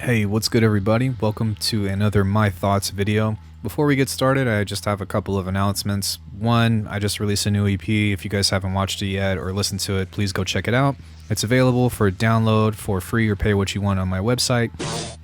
Hey, what's good everybody? Welcome to another My Thoughts video. Before we get started, I just have a couple of announcements. One, I just released a new EP. If you guys haven't watched it yet or listened to it, please go check it out. It's available for download for free or pay what you want on my website.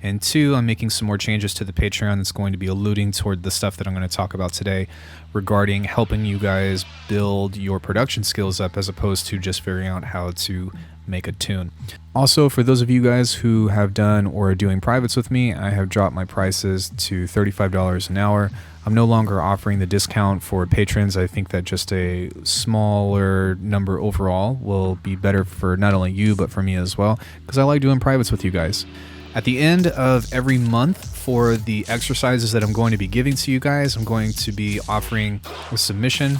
And two, I'm making some more changes to the Patreon that's going to be alluding toward the stuff that I'm going to talk about today regarding helping you guys build your production skills up as opposed to just figuring out how to make a tune. Also, for those of you guys who have done or are doing privates with me, I have dropped my prices to $35 an hour. I'm no longer offering the discount for patrons. I think that just a smaller number overall will be better for not only you, but for me as well, because I like doing privates with you guys. At the end of every month for the exercises that I'm going to be giving to you guys, I'm going to be offering a submission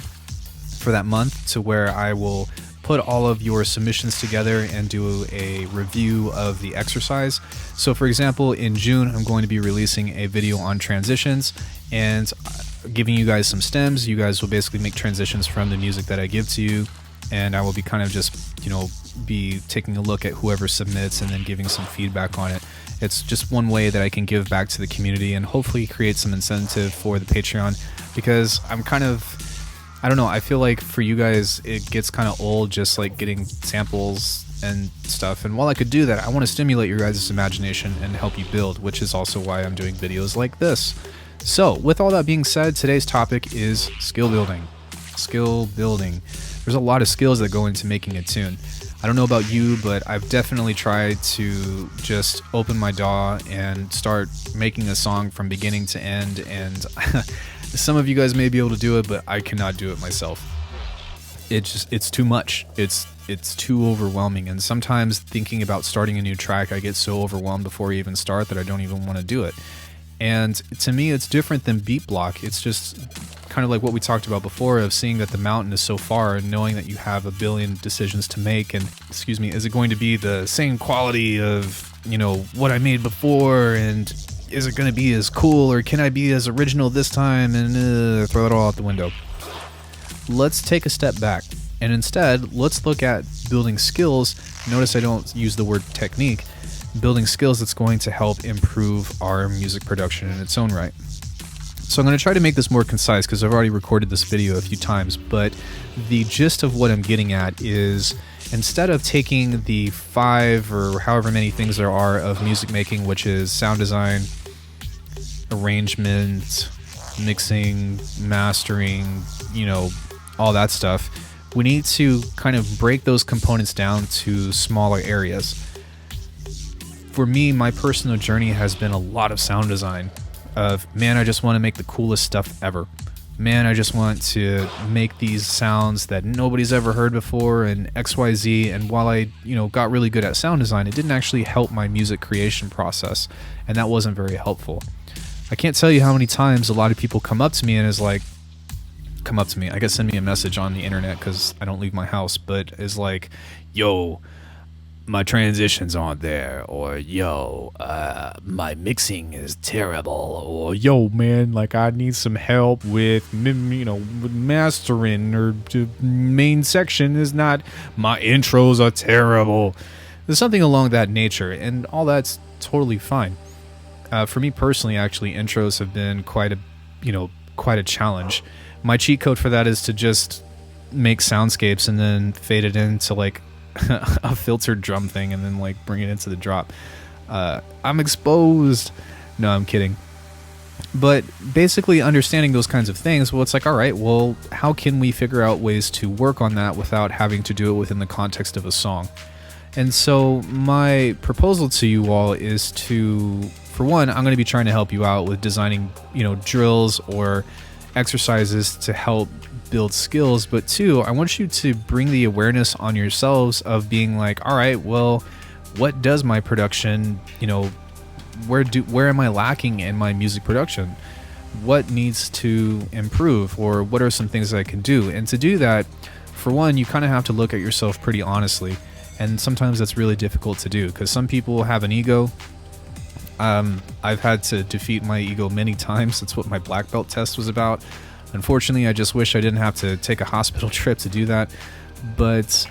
for that month to where I will put all of your submissions together and do a review of the exercise. So for example, in June, I'm going to be releasing a video on transitions and giving you guys some stems. You guys will basically make transitions from the music that I give to you, and I will be kind of just, be taking a look at whoever submits and then giving some feedback on it. It's just one way that I can give back to the community and hopefully create some incentive for the Patreon, because I'm kind of, I don't know, I feel like for you guys it gets kind of old just like getting samples and stuff, and while I could do that, I want to stimulate your guys' imagination and help you build, which is also why I'm doing videos like this. So with all that being said, today's topic is skill building. Skill building. There's a lot of skills that go into making a tune. I don't know about you, but I've definitely tried to just open my DAW and start making a song from beginning to end, and some of you guys may be able to do it, but I cannot do it myself. It's too much. It's too overwhelming, and sometimes thinking about starting a new track, I get so overwhelmed before I even start that I don't even want to do it. And to me, it's different than beat block. It's just kind of like what we talked about before, of seeing that the mountain is so far and knowing that you have a billion decisions to make, and is it going to be the same quality of what I made before, and is it going to be as cool, or can I be as original this time, and throw it all out the window. Let's take a step back, and instead let's look at building skills. Notice I don't use the word technique. Building skills that's going to help improve our music production in its own right. So I'm going to try to make this more concise because I've already recorded this video a few times, but the gist of what I'm getting at is, instead of taking the 5 or however many things there are of music making, which is sound design, arrangement, mixing, mastering, all that stuff, we need to kind of break those components down to smaller areas. For me, my personal journey has been a lot of sound design. Man, I just want to make the coolest stuff ever. Man, I just want to make these sounds that nobody's ever heard before, and XYZ. And while I, got really good at sound design, it didn't actually help my music creation process, and that wasn't very helpful. I can't tell you how many times a lot of people come up to me, I guess send me a message on the internet because I don't leave my house, but is like, yo, my transitions aren't there, or yo, my mixing is terrible, or yo, man, like I need some help with, with mastering, or the main section is not, my intros are terrible. There's something along that nature, and all that's totally fine. For me personally, actually, intros have been quite a challenge. My cheat code for that is to just make soundscapes and then fade it into like a filtered drum thing and then like bring it into the drop. I'm exposed. No, I'm kidding. But basically understanding those kinds of things, well, it's like, all right, well, how can we figure out ways to work on that without having to do it within the context of a song? And so my proposal to you all is to, for one, I'm going to be trying to help you out with designing, drills or exercises to help build skills, but two, I want you to bring the awareness on yourselves of being like, all right, well, what does my production, where am I lacking in my music production? What needs to improve, or what are some things that I can do? And to do that, for one, you kind of have to look at yourself pretty honestly, and sometimes that's really difficult to do because some people have an ego. I've had to defeat my ego many times. That's what my black belt test was about. Unfortunately, I just wish I didn't have to take a hospital trip to do that. But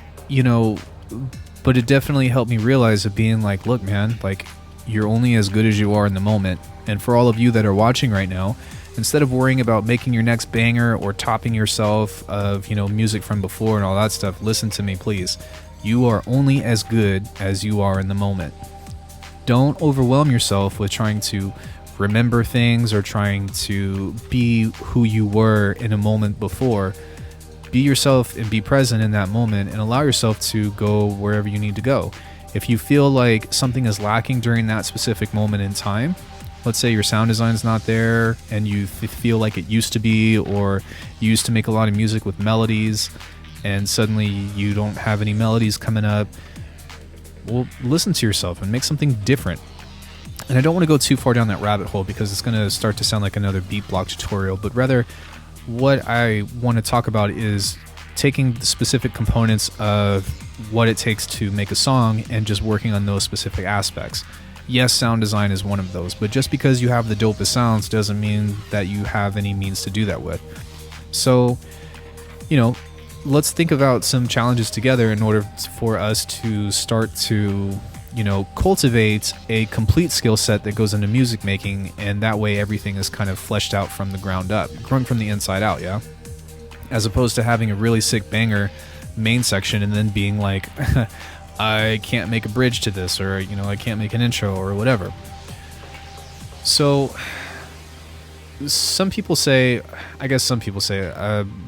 it definitely helped me realize of being like, look, man, like, you're only as good as you are in the moment. And for all of you that are watching right now, instead of worrying about making your next banger or topping yourself of, music from before and all that stuff, listen to me, please. You are only as good as you are in the moment. Don't overwhelm yourself with trying to remember things or trying to be who you were in a moment before. Be yourself and be present in that moment and allow yourself to go wherever you need to go. If you feel like something is lacking during that specific moment in time, let's say your sound design is not there and you feel like it used to be, or you used to make a lot of music with melodies and suddenly you don't have any melodies coming up, well, listen to yourself and make something different. And I don't want to go too far down that rabbit hole because it's going to start to sound like another beat block tutorial, but rather what I want to talk about is taking the specific components of what it takes to make a song and just working on those specific aspects. Yes, sound design is one of those, but just because you have the dopest sounds doesn't mean that you have any means to do that with. So, let's think about some challenges together in order for us to start to, cultivate a complete skill set that goes into music making, and that way everything is kind of fleshed out from the ground up, growing from the inside out, yeah? As opposed to having a really sick banger main section and then being like, I can't make a bridge to this, or, I can't make an intro or whatever. So some people say,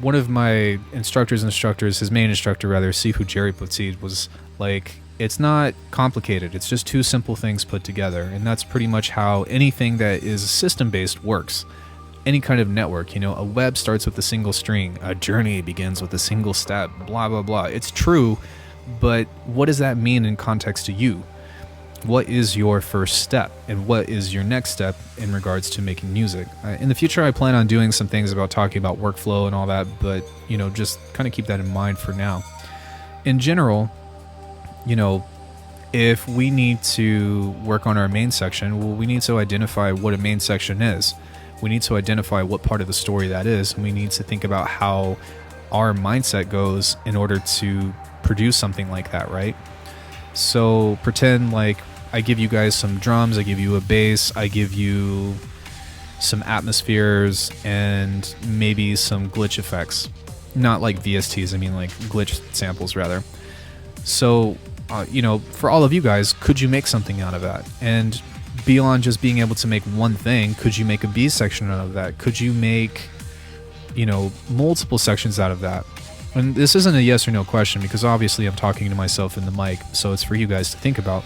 one of my instructor's instructor, his main instructor rather, Sifu Jerry Potid, was like, it's not complicated. It's just two simple things put together. And that's pretty much how anything that is system-based works. Any kind of network, a web starts with a single string. A journey begins with a single step, blah, blah, blah. It's true, but what does that mean in context to you? What is your first step? And what is your next step in regards to making music? In the future, I plan on doing some things about talking about workflow and all that, but, just kind of keep that in mind for now. In general, if we need to work on our main section, well, we need to identify what a main section is. We need to identify what part of the story that is, and we need to think about how our mindset goes in order to produce something like that, right? So pretend like I give you guys some drums, I give you a bass, I give you some atmospheres, and maybe some glitch effects. Not like VSTs, I mean like glitch samples rather. So, for all of you guys, could you make something out of that? And beyond just being able to make one thing, could you make a B section out of that? Could you make, multiple sections out of that? And this isn't a yes or no question because obviously I'm talking to myself in the mic, so it's for you guys to think about.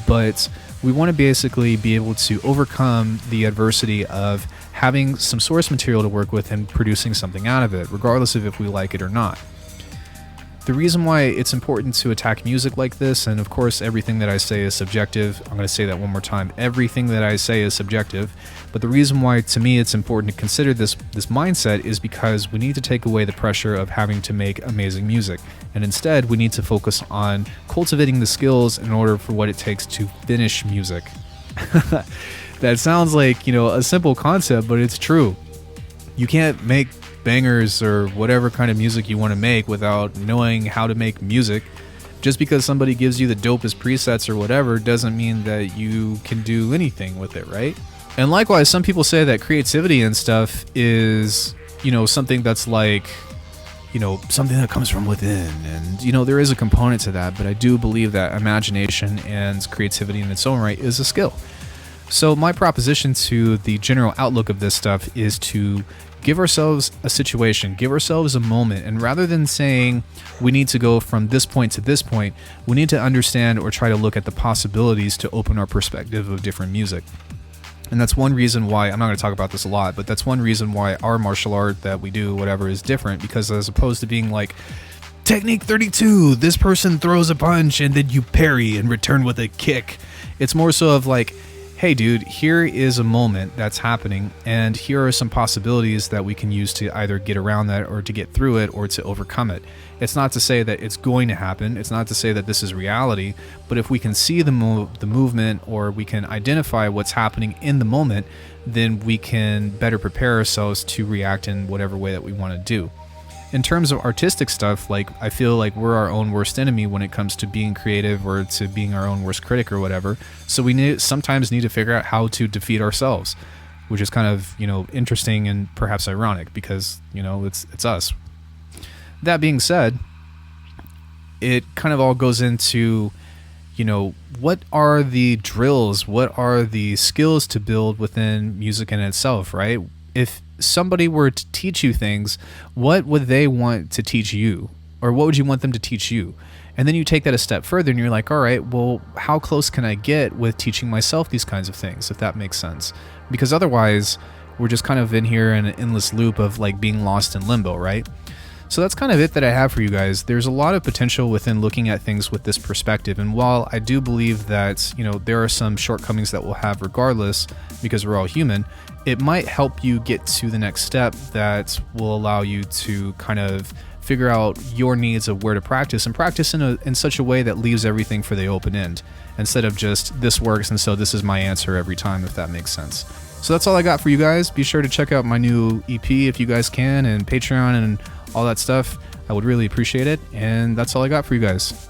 But we want to basically be able to overcome the adversity of having some source material to work with and producing something out of it, regardless of if we like it or not. The reason why it's important to attack music like this, and of course everything that I say is subjective, I'm going to say that one more time, everything that I say is subjective, but the reason why to me it's important to consider this mindset is because we need to take away the pressure of having to make amazing music, and instead we need to focus on cultivating the skills in order for what it takes to finish music. That sounds like, a simple concept, but it's true. You can't make bangers or whatever kind of music you want to make without knowing how to make music. Just because somebody gives you the dopest presets or whatever doesn't mean that you can do anything with it, right? And likewise, some people say that creativity and stuff is, something that's like, something that comes from within. And, there is a component to that, but I do believe that imagination and creativity in its own right is a skill. So my proposition to the general outlook of this stuff is to give ourselves a situation, give ourselves a moment, and rather than saying we need to go from this point to this point, we need to understand or try to look at the possibilities to open our perspective of different music. And that's one reason why, I'm not going to talk about this a lot, but that's one reason why our martial art that we do, whatever, is different, because as opposed to being like, Technique 32, this person throws a punch and then you parry and return with a kick, it's more so of like, hey dude, here is a moment that's happening and here are some possibilities that we can use to either get around that or to get through it or to overcome it. It's not to say that it's going to happen, it's not to say that this is reality, but if we can see the movement or we can identify what's happening in the moment, then we can better prepare ourselves to react in whatever way that we want to do. In terms of artistic stuff, like, I feel like we're our own worst enemy when it comes to being creative or to being our own worst critic or whatever. So we sometimes need to figure out how to defeat ourselves, which is kind of, interesting and perhaps ironic because, it's us. That being said, it kind of all goes into, what are the drills? What are the skills to build within music in itself, right? If somebody were to teach you things, what would they want to teach you? Or what would you want them to teach you? And then you take that a step further and you're like, all right, well, how close can I get with teaching myself these kinds of things, if that makes sense? Because otherwise, we're just kind of in here in an endless loop of like being lost in limbo, right? So that's kind of it that I have for you guys. There's a lot of potential within looking at things with this perspective. And while I do believe that, there are some shortcomings that we'll have regardless, because we're all human, it might help you get to the next step that will allow you to kind of figure out your needs of where to practice, and practice in such a way that leaves everything for the open end, instead of just this works and so this is my answer every time, if that makes sense. So that's all I got for you guys. Be sure to check out my new EP if you guys can, and Patreon and all that stuff. I would really appreciate it. And that's all I got for you guys.